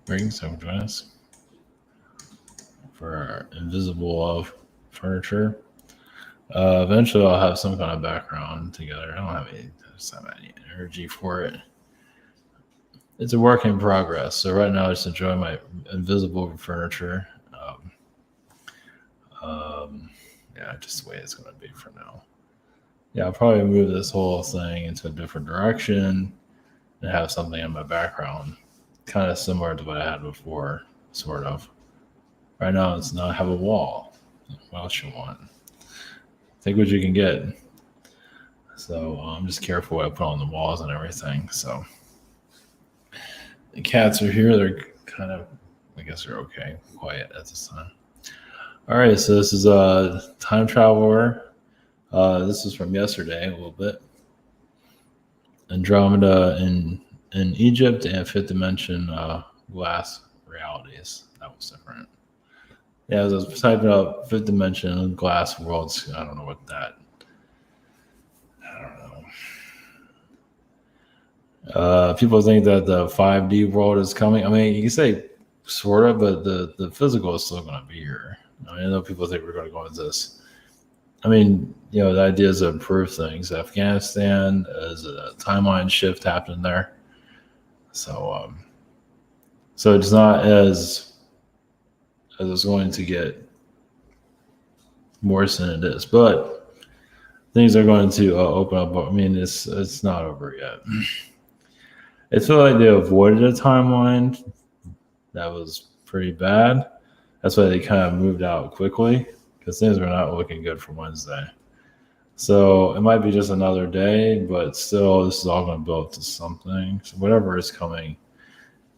bring some join us for our invisible furniture. Eventually, I'll have some kind of background together. I don't have any energy for it. It's a work in progress. So right now, I just enjoy my invisible furniture. Yeah, just the way it's going to be for now. Yeah, I'll probably move this whole thing into a different direction and have something in my background, kind of similar to what I had before, sort of. Right now, it's not have a wall. What else you want? Take what you can get. So I'm just careful what I put on the walls and everything. So the cats are here. They're kind of, I guess they're okay, quiet at this time. All right, so this is a time traveler. This is from yesterday a little bit. Andromeda in Egypt and fifth dimension glass realities. That was different. Yeah, as I was typing up fifth dimension glass worlds. I don't know what that. I don't know. People think that the 5D world is coming. I mean, you can say sort of, but the physical is still going to be here. I know people think we're going to go into this. I mean, the idea is to improve things. Afghanistan is a timeline shift happening there. So it's not as it's going to get worse than it is, but things are going to open up. I mean, it's not over yet. It felt like they avoided a timeline that was pretty bad. That's why they kind of moved out quickly, because things were not looking good for Wednesday. So it might be just another day, but still, this is all going to build up to something. So whatever is coming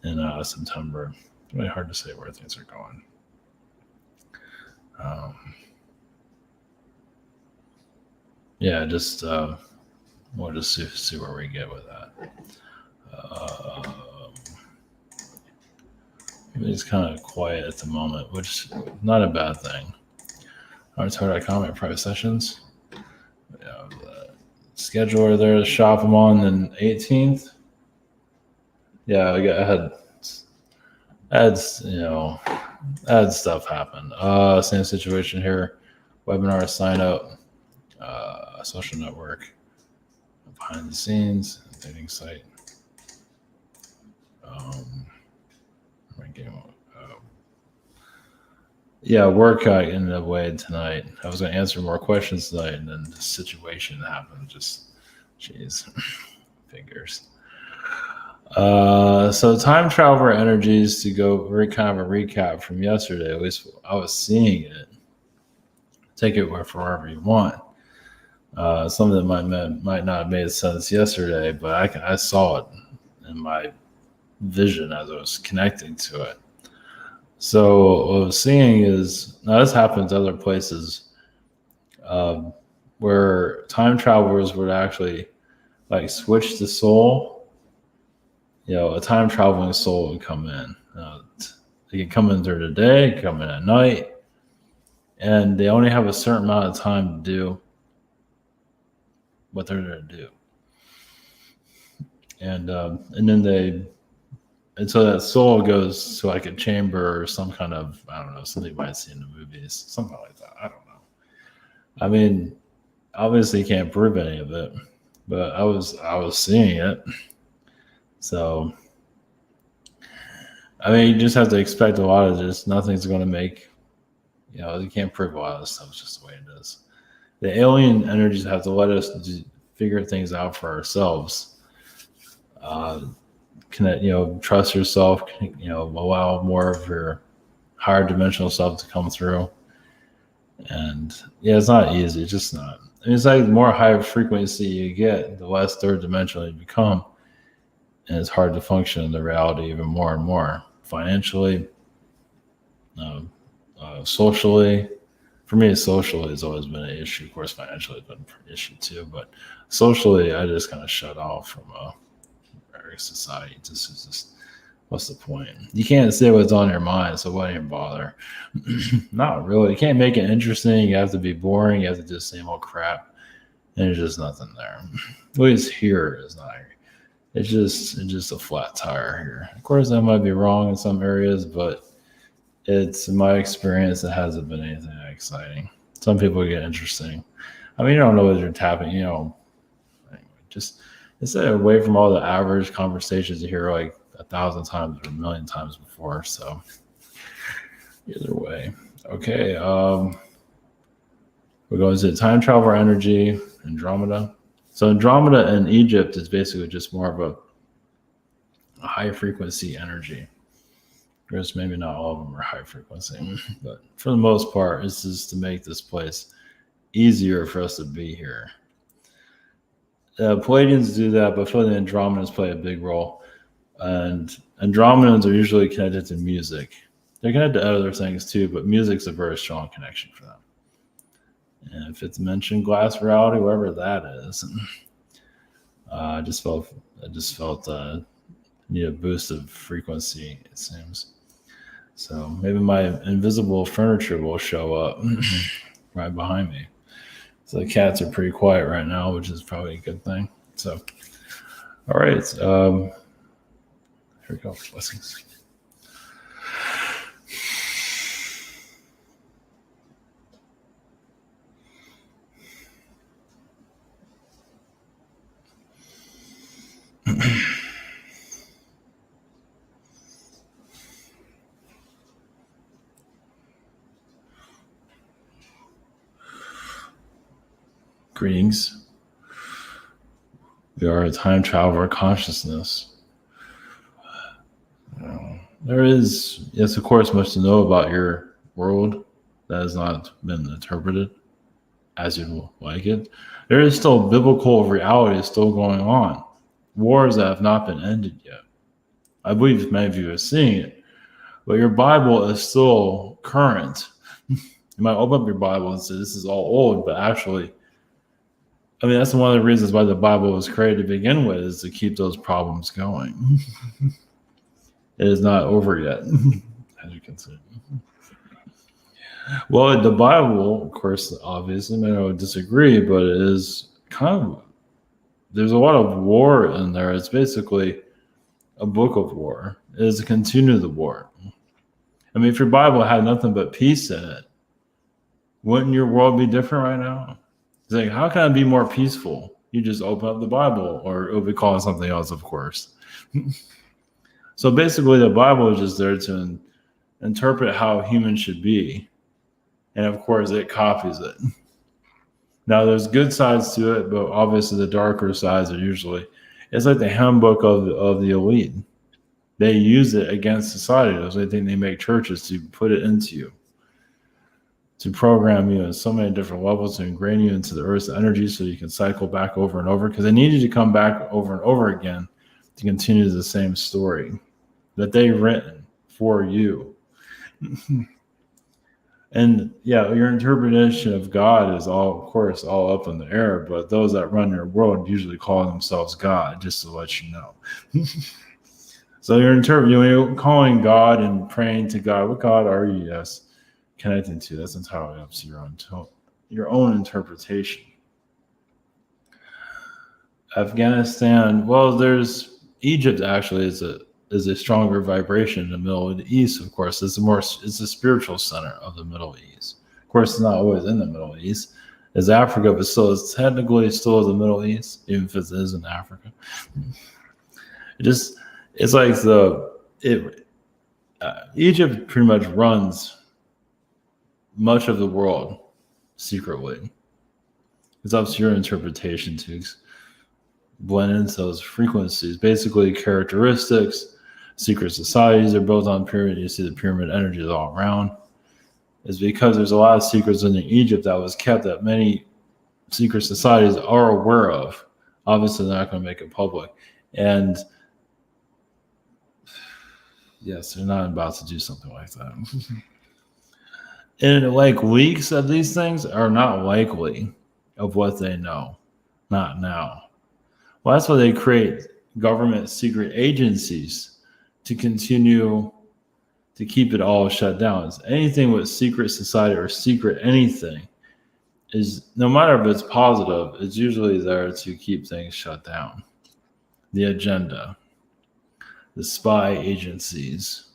in September, it's really hard to say where things are going. Yeah, just we'll just see where we get with that. It's kind of quiet at the moment, which is not a bad thing. Artart.com at private sessions. We have the scheduler there to shop them on the 18th. Yeah, I had stuff happen. Same situation here. Webinar sign up, social network, behind the scenes, dating site. Work in a way tonight. I was going to answer more questions tonight, and then the situation happened. Just, jeez, figures. So time traveler energies, to go very kind of a recap from yesterday. At least I was seeing it. Take it for wherever you want. Some of them might not have made sense yesterday, but I saw it in my vision as I was connecting to it. So what I was seeing is, now this happens other places, where time travelers would actually like switch the soul. A time traveling soul would come in. They can come in during the day, come in at night, and they only have a certain amount of time to do what they're going to do. And then so that soul goes to like a chamber or some kind of, I don't know, something you might see in the movies, something like that. I don't know. I mean, obviously you can't prove any of it, but I was seeing it. So, I mean, you just have to expect a lot of this. Nothing's going to make, you can't prove a lot of this stuff. It's just the way it is. The alien energies have to let us figure things out for ourselves. Trust yourself, allow more of your higher dimensional self to come through. And it's not easy. It's just not. I mean, it's like the more high frequency you get, the less third dimensional you become. And it's hard to function in the reality even more and more. Financially, socially. For me, socially has always been an issue. Of course, financially has been an issue too. But socially, I just kind of shut off from society. This is just, what's the point? You can't say what's on your mind, so why even bother? Not really. You can't make it interesting. You have to be boring. You have to do the same old crap, and there's just nothing there. At least here is not. It's just a flat tire here. Of course, I might be wrong in some areas, but it's in my experience, it hasn't been anything that exciting. Some people get interesting. I mean, you don't know what you're tapping, Anyway, just stay away from all the average conversations you hear like 1,000 times or a million times before. So either way, okay. We're going to time travel energy, Andromeda. So Andromeda in Egypt is basically just more of a high frequency energy. Whereas maybe not all of them are high frequency, but for the most part, it's just to make this place easier for us to be here. Palladians do that, but for the Andromedans play a big role. And Andromedans are usually connected to music. They're connected to other things too, but music's a very strong connection for them. And if it's mentioned glass reality, wherever that is, I just felt need a boost of frequency, it seems. So maybe my invisible furniture will show up right behind me. So the cats are pretty quiet right now, which is probably a good thing. So, all right. Here we go. Blessings. Greetings. We are a time traveler consciousness. There is, yes, of course, much to know about your world that has not been interpreted as you like it. There is still biblical reality still going on. Wars that have not been ended yet. I believe many of you are seeing it, but your Bible is still current. You might open up your Bible and say, this is all old, but actually, I mean, that's one of the reasons why the Bible was created to begin with, is to keep those problems going. It is not over yet, as you can see. Well, the Bible, of course, obviously, many would disagree, but it is kind of, there's a lot of war in there. It's basically a book of war. It is to continue the war. I mean, if your Bible had nothing but peace in it, wouldn't your world be different right now? It's like, how can I be more peaceful? You just open up the Bible, or it would be called something else, of course. So basically, the Bible is just there to interpret how humans should be. And of course, it copies it. Now, there's good sides to it, but obviously the darker sides are usually, it's like the handbook of the elite. They use it against society. That's why I think they make churches, to put it into you, to program you on so many different levels, to ingrain you into the earth's energy so you can cycle back over and over, because they need you to come back over and over again to continue the same story that they've written for you. And yeah, your interpretation of God is all, of course, all up in the air, but those that run your world usually call themselves God, just to let you know. So you're calling God and praying to God. What God are you? Yes, connecting to. That's entirely up to your own interpretation. Afghanistan. Well, there's Egypt. Actually, is a stronger vibration in the Middle of the East. Of course, it's a spiritual center of the Middle East. Of course, it's not always in the Middle East. It's Africa, but still, it's technically still the Middle East, even if it is in Africa. It's like Egypt pretty much runs much of the world secretly. It's up to your interpretation to blend into those frequencies. Basically, characteristics, secret societies are built on pyramid. You see the pyramid energy is all around. It's because there's a lot of secrets in Egypt that was kept that many secret societies are aware of. Obviously, they're not going to make it public. And yes, they're not about to do something like that. And like leaks of these things are not likely of what they know. Not now. Well, that's why they create government secret agencies to continue to keep it all shut down. It's anything with secret society or secret anything is, no matter if it's positive, it's usually there to keep things shut down. the agenda, the spy agencies,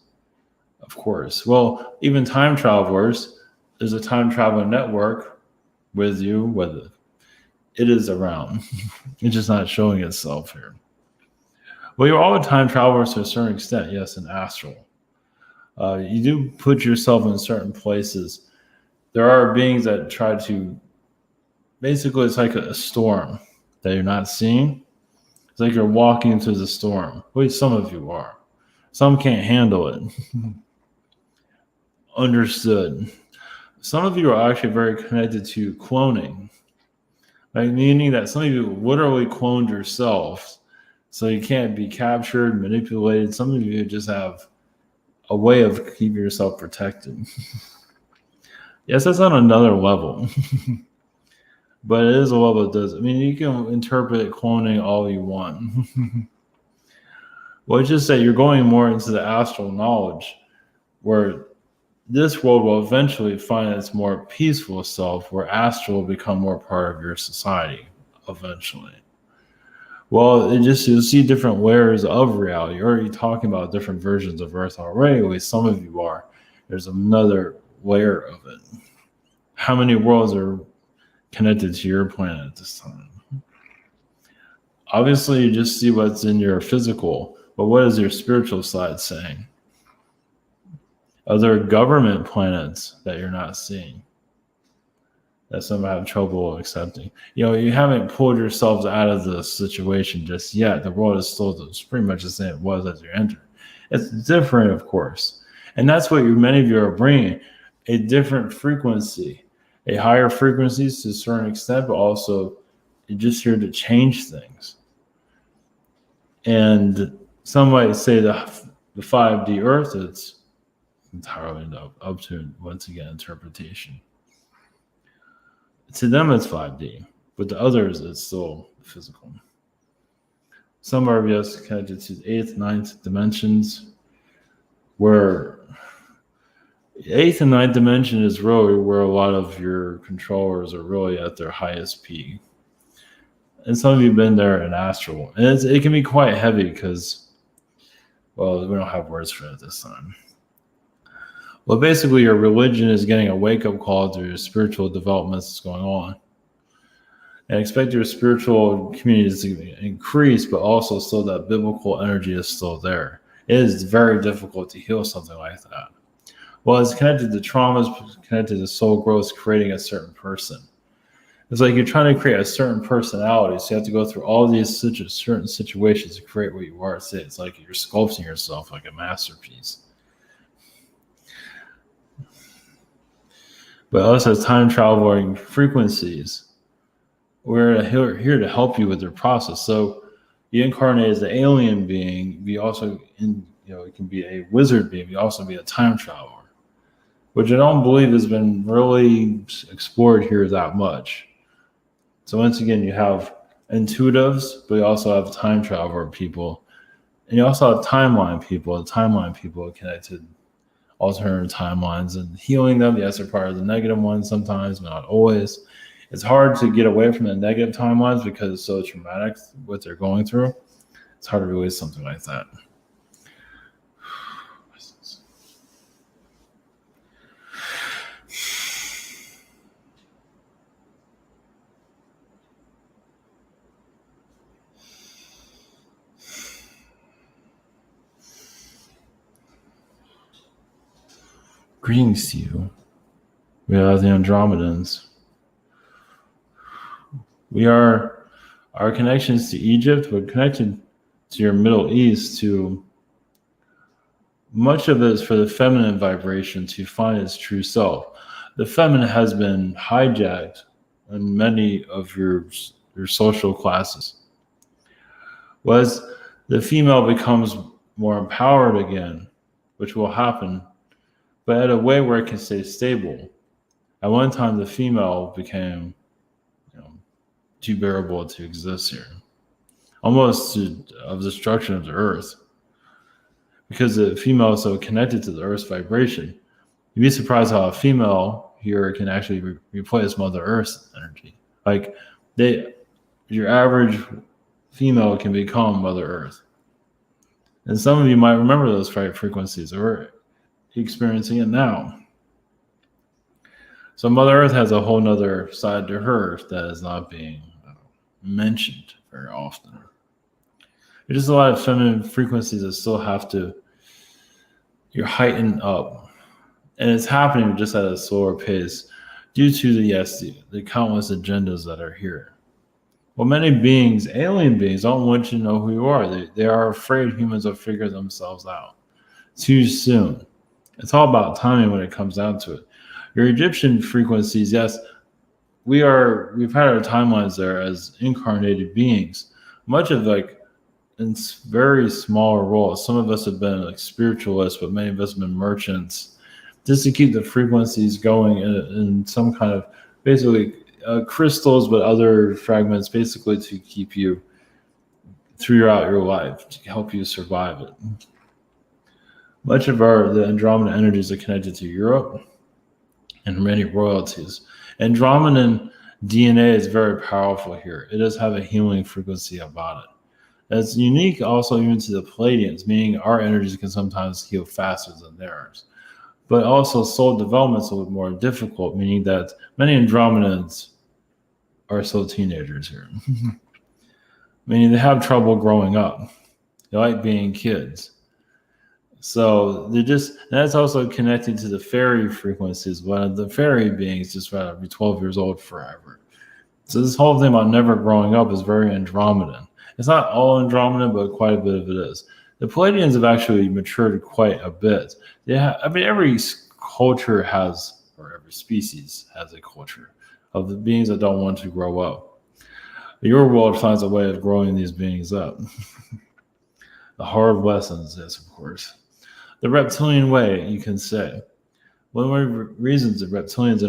of course. Well, even time travelers, there's a time travel network with you, whether it is around. It's just not showing itself here. Well, you're all time travelers to a certain extent, yes, in astral. You do put yourself in certain places. There are beings that try to, basically, it's like a storm that you're not seeing. It's like you're walking through the storm. At least some of you are. Some can't handle it. Understood. Some of you are actually very connected to cloning, like meaning that some of you literally cloned yourselves, so you can't be captured, manipulated. Some of you just have a way of keeping yourself protected. Yes, that's on another level, but it is a level that does. I mean, you can interpret cloning all you want. Well, it's just that you're going more into the astral knowledge, where this world will eventually find its more peaceful self, where astral will become more part of your society eventually. Well, it just, you'll see different layers of reality. You're already talking about different versions of Earth already, at least some of you are. There's another layer of it. How many worlds are connected to your planet at this time? Obviously, you just see what's in your physical, but what is your spiritual side saying? Are there government planets that you're not seeing that some have trouble accepting? You haven't pulled yourselves out of the situation just yet. The world is still pretty much the same it was as you entered. It's different, of course. And that's what many of you are bringing, a different frequency, a higher frequency to a certain extent, but also you're just here to change things. And some might say the 5D Earth, it's entirely up to, once again, interpretation. To them, it's 5D, but to others, it's still physical. Some are just connected to the 8th, 9th dimensions, where the 8th and 9th dimension is really where a lot of your controllers are really at their highest peak. And some of you have been there in astral. And it can be quite heavy because, well, we don't have words for it this time. Well, basically, your religion is getting a wake-up call to your spiritual developments that's going on. And expect your spiritual communities to increase, but also still that biblical energy is still there. It is very difficult to heal something like that. Well, it's connected to traumas, connected to soul growth, creating a certain person. It's like you're trying to create a certain personality, so you have to go through all these certain situations to create what you are. It's like you're sculpting yourself like a masterpiece. But us as time traveling frequencies, we're here to help you with your process. So you incarnate as an alien being. You also, it can be a wizard being. You also be a time traveler, which I don't believe has been really explored here that much. So once again, you have intuitives, but you also have time traveler people, and you also have timeline people. The timeline people are connected alternative timelines and healing them. Yes, they're part of the negative ones sometimes, but not always. It's hard to get away from the negative timelines because it's so traumatic what they're going through. It's hard to release something like that. Greetings to you. We are the Andromedans. We are our connections to Egypt, but connected to your Middle East, to much of it is for the feminine vibration to find its true self. The feminine has been hijacked in many of your social classes. As the female becomes more empowered again, which will happen, but at a way where it can stay stable. At one time, the female became too bearable to exist here, almost of destruction of the earth, because the female is so connected to the earth's vibration. You'd be surprised how a female here can actually replace Mother Earth's energy. Like your average female can become Mother Earth. And some of you might remember those frequencies or experiencing it now. So Mother Earth has a whole nother side to her that is not being mentioned very often. There's just a lot of feminine frequencies that still have to, you're heightened up. And it's happening just at a slower pace due to the countless agendas that are here. Well, many beings, alien beings, don't want you to know who you are. They are afraid humans will figure themselves out too soon. It's all about timing when it comes down to it. Your Egyptian frequencies, yes, we've had our timelines there as incarnated beings. Much of in very smaller roles. Some of us have been spiritualists, but many of us have been merchants, just to keep the frequencies going in some kind of basically crystals, but other fragments, basically to keep you throughout your life, to help you survive it. Much of the Andromeda energies are connected to Europe and many royalties. Andromedan DNA is very powerful here. It does have a healing frequency about it. It's unique also even to the Palladians, meaning our energies can sometimes heal faster than theirs. But also soul development is a little more difficult, meaning that many Andromedans are still teenagers here. Meaning they have trouble growing up. They like being kids. So that's also connected to the fairy frequencies. But the fairy beings just rather be 12 years old forever. So this whole thing about never growing up is very Andromedan. It's not all Andromedan, but quite a bit of it is. The Palladians have actually matured quite a bit. Every culture has, or every species has a culture of the beings that don't want to grow up. Your world finds a way of growing these beings up. The hard lessons, yes, of course. The reptilian way, you can say. One of the reasons the reptilians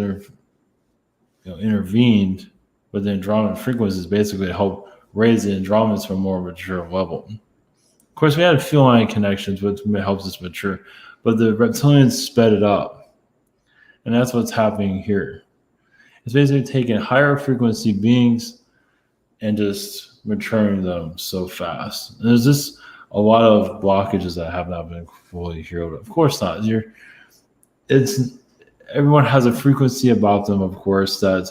intervened with the Andromedan frequencies is basically to help raise the Andromedans to a more mature level. Of course, we had feline connections, which helps us mature, but the reptilians sped it up. And that's what's happening here. It's basically taking higher frequency beings and just maturing them so fast. And there's just a lot of blockages that have not been fully healed. Of course not. Everyone has a frequency about them, of course, that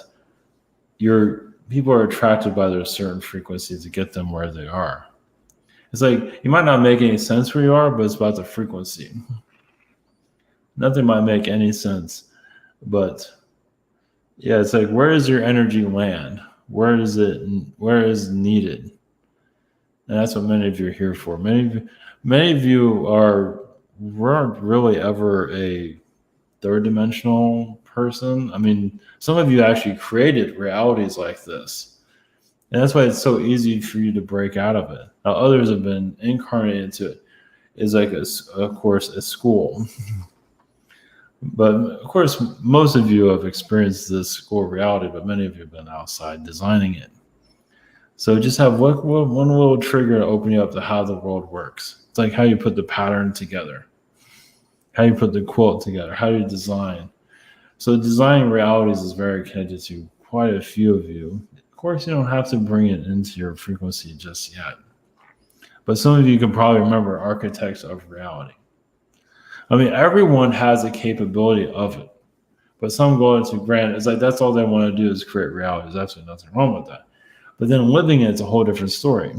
people are attracted by their certain frequencies to get them where they are. It's like, you might not make any sense where you are, but it's about the frequency. Nothing might make any sense, but yeah, it's like, where does your energy land? Where is needed? And that's what many of you are here for. Many of you weren't really ever a third dimensional person. I mean, some of you actually created realities like this. And that's why it's so easy for you to break out of it. Now, others have been incarnated into it. It's like, of course, a school. But of course, most of you have experienced this school reality, but many of you have been outside designing it. So just have one little trigger to open you up to how the world works. It's like how you put the pattern together, how you put the quilt together, how you design. So designing realities is very connected to quite a few of you. Of course, you don't have to bring it into your frequency just yet. But some of you can probably remember architects of reality. I mean, everyone has a capability of it. But some go into granted, it's like that's all they want to do is create reality. There's absolutely nothing wrong with that. But then living it's a whole different story.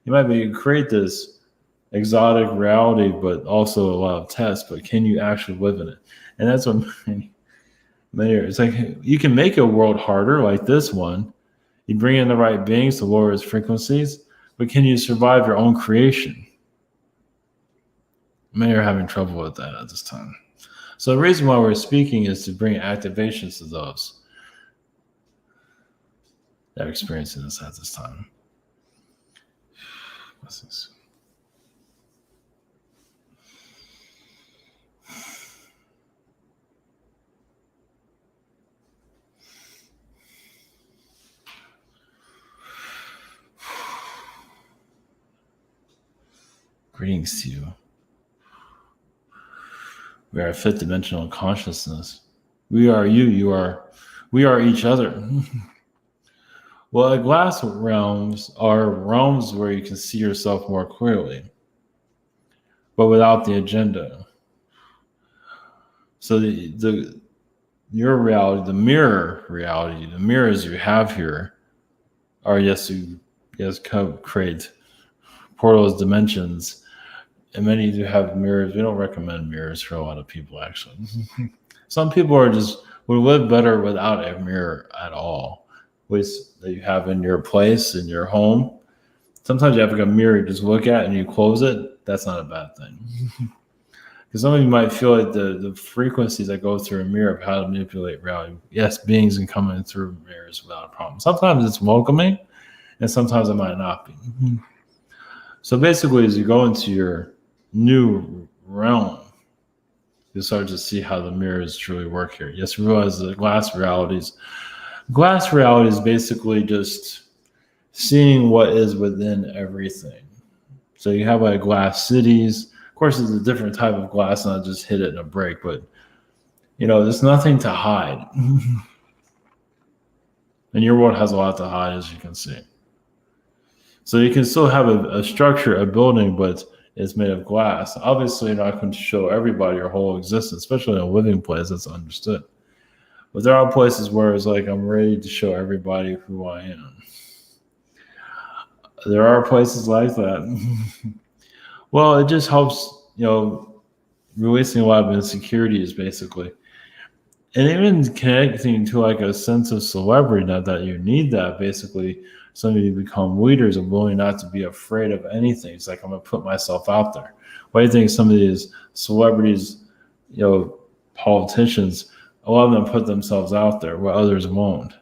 You might be create this exotic reality, but also a lot of tests, but can you actually live in it? And that's what it's like, you can make a world harder like this one. You bring in the right beings to lower its frequencies, but can you survive your own creation? Many are having trouble with that at this time. So the reason why we're speaking is to bring activations to those that are experiencing this at this time. What's this? Greetings to you. We are a fifth dimensional consciousness. We are you, we are each other. Well, the glass realms are realms where you can see yourself more clearly, but without the agenda. So the your reality, the mirror reality, the mirrors you have here are create portals, dimensions, and many do have mirrors. We don't recommend mirrors for a lot of people, actually. Some people are just would live better without a mirror at all, which that you have in your place in your home. Sometimes you have like a mirror you just look at and you close it. That's not a bad thing. Because some of you might feel like the frequencies that go through a mirror of how to manipulate reality. Yes, beings can come in through mirrors without a problem. Sometimes it's welcoming, and sometimes it might not be. So basically, as you go into your new realm, you start to see how the mirrors truly work here. Yes, you realize the glass realities. Glass reality is basically just seeing what is within everything. So you have like glass cities. Of course, it's a different type of glass, not just hit it in a break, but there's nothing to hide. And your world has a lot to hide, as you can see. So you can still have a structure, a building, but it's made of glass. Obviously, you're not going to show everybody your whole existence, especially in a living place. That's understood. But there are places where it's like I'm ready to show everybody who I am. There are places like that. Well, it just helps, releasing a lot of insecurities, basically. And even connecting to like a sense of celebrity, not that you need that, basically, some of you become leaders and willing not to be afraid of anything. It's like, I'm going to put myself out there. Why do you think some of these celebrities, politicians, a lot of them put themselves out there where others won't?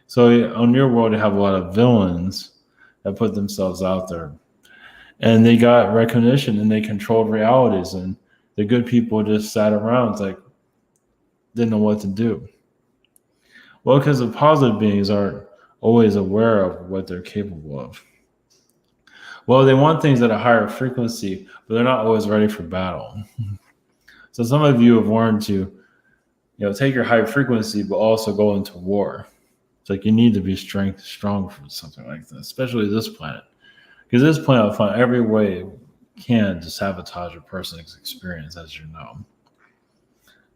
So on your world, you have a lot of villains that put themselves out there. And they got recognition and they controlled realities. And the good people just sat around like, didn't know what to do. Well, because the positive beings aren't always aware of what they're capable of. Well, they want things at a higher frequency, but they're not always ready for battle. So some of you have learned to, take your high frequency, but also go into war. It's like you need to be strong for something like this, especially this planet. Because this planet will find every way it can to sabotage a person's experience, as you know.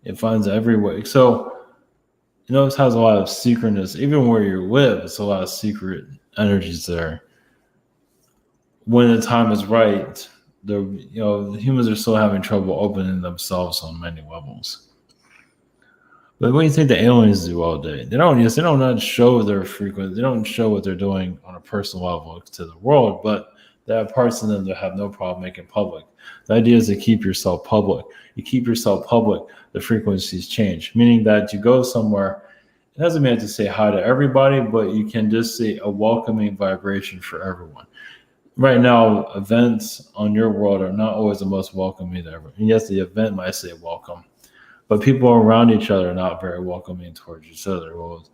It finds every way. So, it has a lot of secretness. Even where you live, it's a lot of secret energies there. When the time is right, the humans are still having trouble opening themselves on many levels. But what do you think the aliens do all day? They don't not show their frequency. They don't show what they're doing on a personal level to the world, but there are parts of them that have no problem making public. The idea is to keep yourself public. You keep yourself public, the frequencies change, meaning that you go somewhere, it doesn't mean to say hi to everybody, but you can just say a welcoming vibration for everyone. Right now, events on your world are not always the most welcoming ever. And yes, the event might say welcome, but people around each other are not very welcoming towards each other. Well,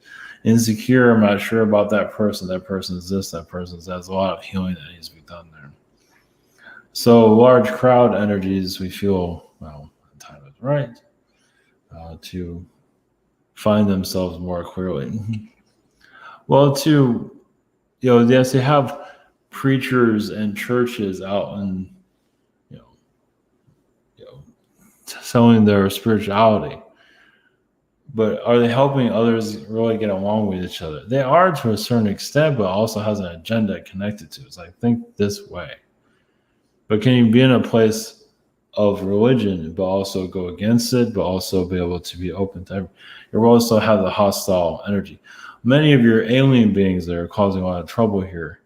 insecure, I'm not sure about that person. That person is this, that person is that. There's a lot of healing that needs to be done there. So large crowd energies, we feel, the time is right to find themselves more clearly. Well, yes, they have preachers and churches out and, selling their spirituality. But are they helping others really get along with each other? They are to a certain extent, but also has an agenda connected to it. It's like, think this way. But can you be in a place of religion, but also go against it, but also be able to be open to everything? You also have the hostile energy. Many of your alien beings that are causing a lot of trouble here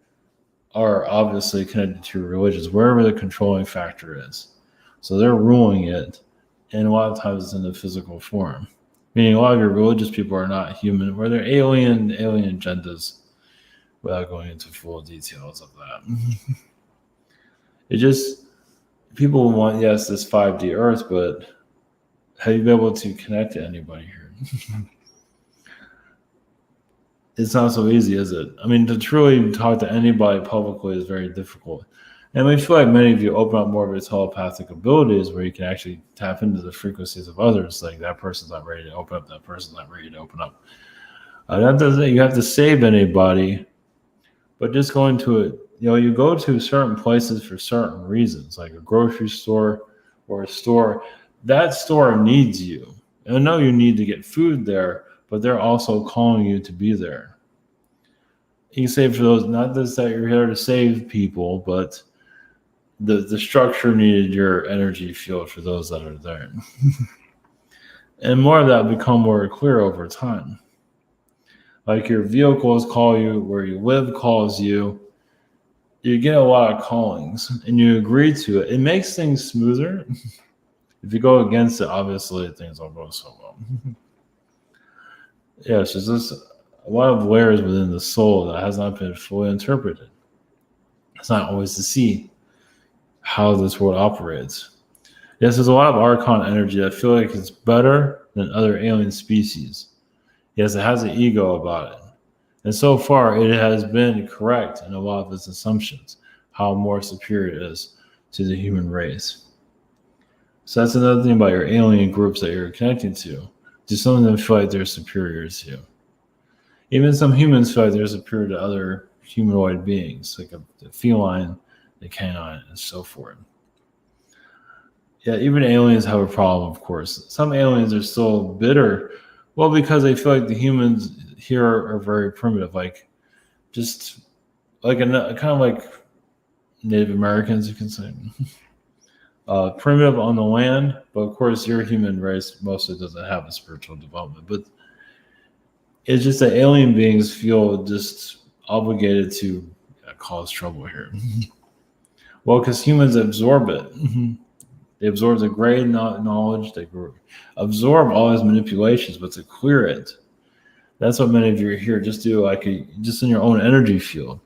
are obviously connected to religions, wherever the controlling factor is. So they're ruling it, and a lot of times it's in the physical form. Meaning a lot of your religious people are not human, where they're alien agendas, without going into full details of that. It just, people want, yes, this 5D Earth, but have you been able to connect to anybody here? It's not so easy, is it? I mean, to truly talk to anybody publicly is very difficult. And we feel like many of you open up more of your telepathic abilities where you can actually tap into the frequencies of others. Like that person's not ready to open up, that person's not ready to open up. That doesn't you have to save anybody, but just going to it, you go to certain places for certain reasons, like a grocery store or a store. That store needs you. And I know you need to get food there, but they're also calling you to be there. You can say for those, not just that you're here to save people, but the structure needed your energy field for those that are there. And more of that become more clear over time. Like your vehicles call you, where you live calls you. You get a lot of callings and you agree to it. It makes things smoother. If you go against it, obviously things don't go so well. Yes, there's just a lot of layers within the soul that has not been fully interpreted. It's not always to see how this world operates. Yes, there's a lot of archon energy that I feel like it's better than other alien species. Yes, it has an ego about it. And so far, it has been correct in a lot of its assumptions, how more superior it is to the human race. So that's another thing about your alien groups that you're connecting to. Do some of them feel like they're superior to you? Even some humans feel like they're superior to other humanoid beings, like the feline, the canine, and so forth. Yeah, even aliens have a problem, of course. Some aliens are still bitter, well, because they feel like the humans here are very primitive, like just like kind of like Native Americans, you can say. Primitive on the land, but of course, your human race mostly doesn't have a spiritual development. But it's just that alien beings feel just obligated to cause trouble here. Well, because humans absorb it. They absorb the gray knowledge. They absorb all these manipulations, but to clear it, that's what many of you are here. Just do just in your own energy field.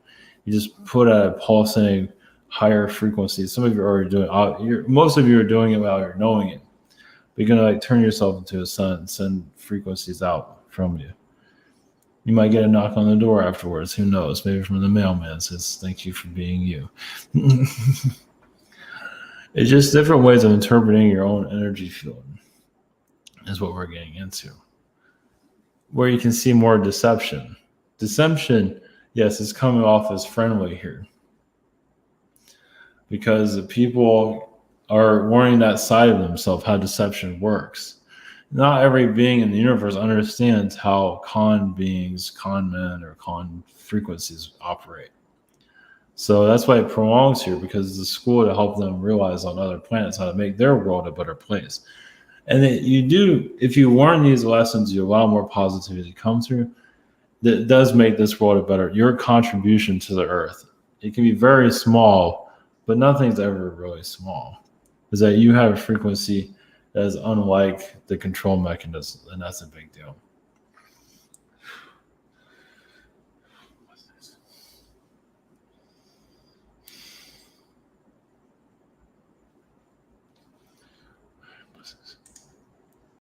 You just put a pulsing higher frequency. Some of you are already doing. Most of you are doing it without you're knowing it. But you're gonna turn yourself into a sun and send frequencies out from you. You might get a knock on the door afterwards. Who knows? Maybe from the mailman says, "Thank you for being you." It's just different ways of interpreting your own energy field is what we're getting into. Where you can see more deception. Deception, yes, is coming off as friendly here. Because the people are learning that side of themselves, how deception works. Not every being in the universe understands how con beings, con men, or con frequencies operate. So that's why it prolongs here, because it's a school to help them realize on other planets how to make their world a better place. And you do, if you learn these lessons, you allow more positivity to come through. That does make this world a better. Your contribution to the earth, it can be very small, but nothing's ever really small. Is that you have a frequency that is unlike the control mechanism, and that's a big deal.